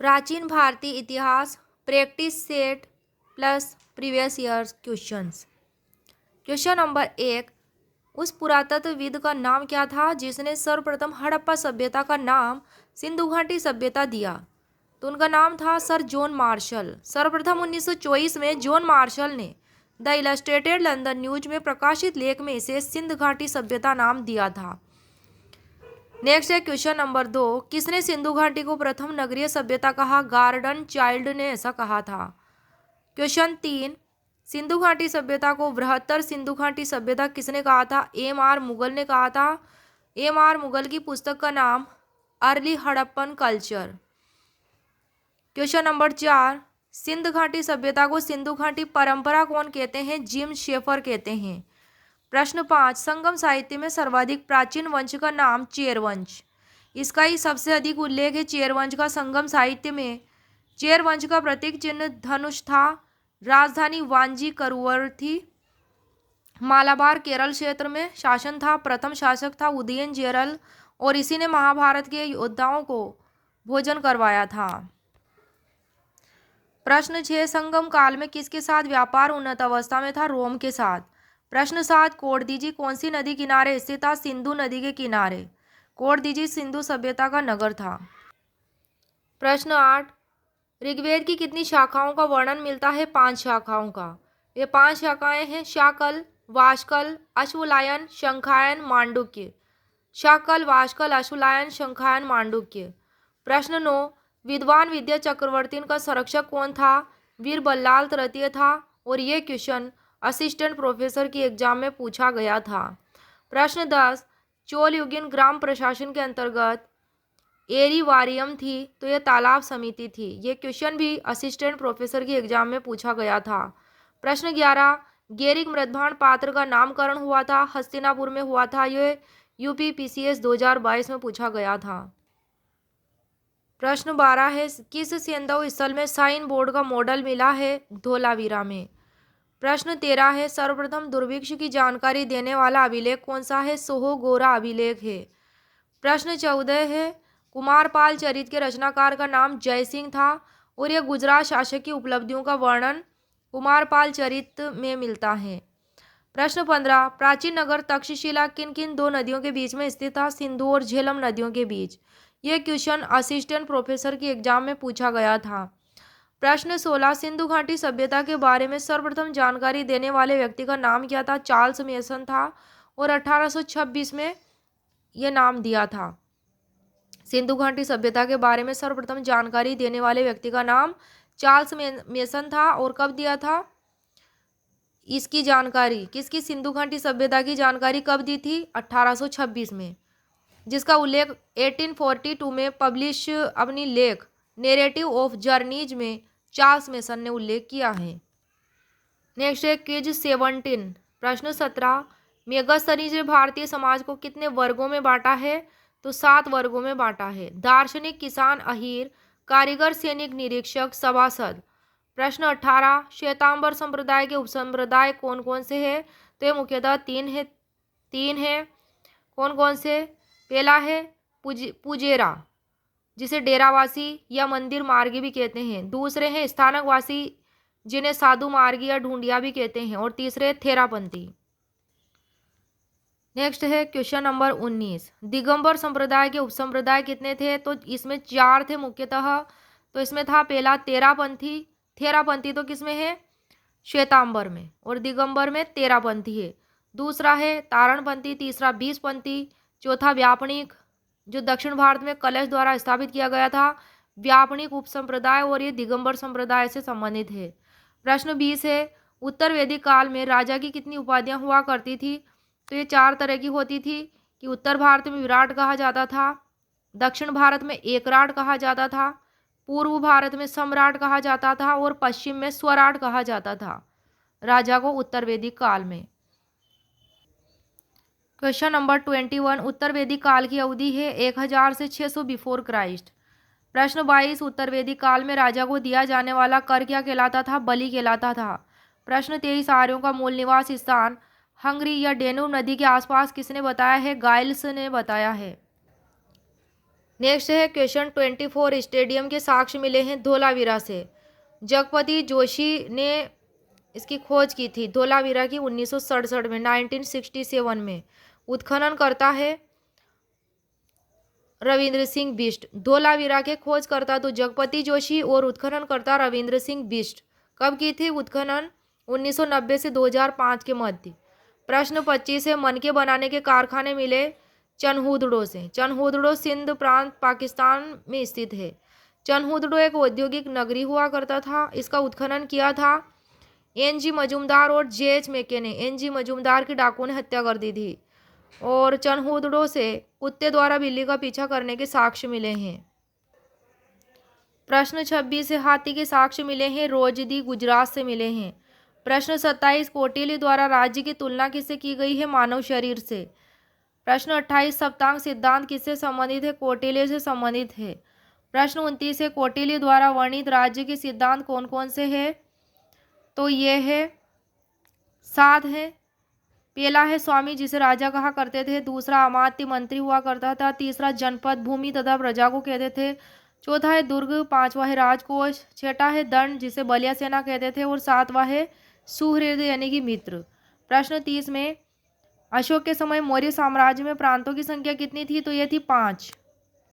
प्राचीन भारतीय इतिहास practice set plus previous years questions. Question number 1, उस पुरातत्वविद का नाम क्या था जिसने सर्वप्रथम हड़प्पा सभ्यता का नाम सिंधु घाटी सभ्यता दिया? तो उनका नाम था सर जॉन मार्शल। सर्वप्रथम 1924 में जॉन मार्शल ने द इलस्ट्रेटेड लंदन न्यूज में प्रकाशित लेख में इसे सिंधु घाटी सभ्यता नाम दिया था। नेक्स्ट है क्वेश्चन नंबर 2, किसने सिंधु घाटी को प्रथम नगरीय सभ्यता कहा? गार्डन चाइल्ड ने ऐसा कहा था। क्वेश्चन 3, सिंधु घाटी सभ्यता को बृहत्तर सिंधु घाटी सभ्यता किसने कहा था? एम.आर. मुगल ने कहा था। एम.आर. मुगल की पुस्तक का नाम early Harappan culture. Question number 4, Sindhu घाटी सभ्यता को सिंधु घाटी परंपरा कौन कहते हैं? जिम शेफर कहते हैं। प्रश्न 5, संगम साहित्य में सर्वाधिक प्राचीन वंश का नाम चेर वंश। इसका ही सबसे अधिक उल्लेख है चेर वंश का संगम साहित्य में। चेर वंश का प्रतीक चिन्ह धनुष था। राजधानी वांजी करुवर थी। मालाबार केरल क्षेत्र में शासन था। प्रथम शासक था उदयन जेरल और इसी ने महाभारत के योद्धाओं को भोजन करवाया था। प्रश्न 6, संगम काल में किसके साथ व्यापार उन्नत अवस्था में था? रोम के साथ। प्रश्न 7, कोटदीजी कौन सी नदी किनारे स्थित था? सिंधु नदी के किनारे। कोटदीजी सिंधु सभ्यता का नगर था। प्रश्न 8, ऋग्वेद की कितनी शाखाओं का वर्णन मिलता है? 5 शाखाओं का। ये 5 शाखाएं हैं शाकल, वाष्कल, अश्वलायन, शंखायन, मांडुक्य। शाकल, वाष्कल, अश्वलायन, शंखायन, मांडुक्य। प्रश्न 9, विद्वान विद्या चक्रवर्ती का संरक्षक कौन था? वीर बल्लाल तृतीय था और ये क्वेश्चन असिस्टेंट प्रोफेसर की एग्जाम में पूछा गया था। प्रश्न 10, चोल युगीन ग्राम प्रशासन के अंतर्गत एरीवारियम थी तो यह तालाब समिति थी। ये क्वेश्चन भी असिस्टेंट प्रोफेसर की एग्जाम में पूछा गया था। प्रश्न 11, गेरिक मृदभाण पात्र का नामकरण हुआ था? हस्तिनापुर में हुआ था। यह यूपी पीसीएस 2022 में पूछा गया था। प्रश्न 12 है, किस सेंधव स्थल में साइन बोर्ड का मॉडल मिला है? धोलावीरा में। प्रश्न 13 है, सर्वप्रथम दुर्भिक्ष की जानकारी देने वाला अभिलेख कौन सा है? सोहोगोरा अभिलेख है। प्रश्न 14 है, कुमारपाल चरित के रचनाकार का नाम जयसिंह था और यह गुजरात शासक की उपलब्धियों का वर्णन कुमारपाल चरित में मिलता है। प्रश्न 15, प्राचीन नगर तक्षशिला किन किन 2 नदियों के बीच में स्थित था? सिंधु और झेलम नदियों के बीच। यह क्वेश्चन असिस्टेंट प्रोफेसर की एग्जाम में पूछा गया था। प्रश्न 16, सिंधु घाटी सभ्यता के बारे में सर्वप्रथम जानकारी देने वाले व्यक्ति का नाम क्या था? चार्ल्स मेसन था और 1826 में यह नाम दिया था। सिंधु घाटी सभ्यता के बारे में सर्वप्रथम जानकारी देने वाले व्यक्ति का नाम चार्ल्स मेसन था और कब दिया था? इसकी जानकारी किसकी? सिंधु घाटी सभ्यता की जानकारी कब दी थी? 1826 में, जिसका उल्लेख 1842 में पब्लिश अपनी लेख नेरेटिव ऑफ जर्नीज में चार्ल्स मेसन ने उल्लेख किया है। नेक्स्ट है क्विज 17। प्रश्न 17, मेगास्थनीज ने भारतीय समाज को कितने वर्गों में बांटा है? तो 7 वर्गों में बांटा है। दार्शनिक, किसान, अहीर, कारीगर, सैनिक, निरीक्षक, सभासद। प्रश्न 18, श्वेतांबर संप्रदाय के उपसंप्रदाय कौन कौन से हैं? तो ये मुख्यतः 3 है। कौन कौन से? पहला है पुजेरा, जिसे डेरावासी या मंदिर मार्गी भी कहते हैं। दूसरे हैं स्थानकवासी, जिन्हें साधु मार्गी या ढूंढिया भी कहते हैं। और तीसरे थेरापंथी। नेक्स्ट है क्वेश्चन नंबर 19, दिगंबर संप्रदाय के उपसंप्रदाय कितने थे? तो इसमें 4 थे मुख्यतः। तो इसमें था पहला तेरापंथी। थेरापंथी तो किसमें है? श्वेतांबर में। और दिगंबर में तेरापंथी है। दूसरा है तारणपंथी, तीसरा बीसपंथी, चौथा व्यापणिक, जो दक्षिण भारत में कलश द्वारा स्थापित किया गया था, व्यापणिक उपसंप्रदाय, और ये दिगंबर संप्रदाय से संबंधित है। प्रश्न 20 है, उत्तर वैदिक काल में राजा की कितनी उपाधियां हुआ करती थी? तो ये 4 तरह की होती थी कि उत्तर भारत में विराट कहा जाता था, दक्षिण भारत में एकराट कहा जाता था, पूर्व भारत में सम्राट कहा जाता था और पश्चिम में स्वराट कहा जाता था राजा को उत्तर वैदिक काल में। क्वेश्चन नंबर 21, उत्तर वैदिक काल की अवधि है 1000 से 600 बिफोर क्राइस्ट। प्रश्न 22, उत्तर वैदिक काल में राजा को दिया जाने वाला कर क्या कहलाता था? बलि कहलाता था। प्रश्न 23, आर्यों का मूल निवास स्थान हंगरी या डेन्यूब नदी के आसपास किसने बताया है? गाइल्स ने बताया है। नेक्स्ट है क्वेश्चन 24। स्टेडियम के साक्ष्य मिले हैं धोलावीरा से। जगपति जोशी ने इसकी खोज की थी धोलावीरा की 1967 में, 1967 में। उत्खनन करता है रविंद्र सिंह बिष्ट। धोलावीरा के खोजकर्ता तो जगपति जोशी और उत्खननकर्ता रविंद्र सिंह बिष्ट। कब की थी उत्खनन? 1990 से 2005 के मध्य। प्रश्न 25 है मनके बनाने के कारखाने मिले चनहुदड़ो से। चनहुदड़ो सिंध प्रांत पाकिस्तान में स्थित है। चनहुदड़ो एक औद्योगिक नगरी हुआ करता था। इसका उत्खनन किया था एन.जी. मजूमदार और जे.एच. मेके ने। एन.जी. मजूमदार की डाकुओं ने हत्या कर दी थी। और चनहुदड़ो से कुत्ते द्वारा बिल्ली का पीछा करने के साक्ष्य मिले हैं। प्रश्न 26 से हाथी के साक्ष्य मिले हैं रोजदी गुजरात से मिले हैं। प्रश्न 27 कौटिल्य द्वारा राज्य की तुलना किससे की गई है? मानव शरीर से। प्रश्न 28 सप्तांग सिद्धांत किससे संबंधित है? कौटिल्य से संबंधित है। प्रश्न 29 है कौटिल्य द्वारा वर्णित राज्य के सिद्धांत कौन कौन से है? तो ये है 7 है। पहला है स्वामी जिसे राजा कहा करते थे। दूसरा अमात्य मंत्री हुआ करता था। तीसरा जनपद भूमि तथा प्रजा को कहते थे। चौथा है दुर्ग। पांचवा है राजकोष। छठा है दंड जिसे बलिया सेना कहते थे। और सातवां है सुहृद यानी कि मित्र। प्रश्न 30 में अशोक के समय मौर्य साम्राज्य में प्रांतों की संख्या कितनी थी? तो ये थी 5।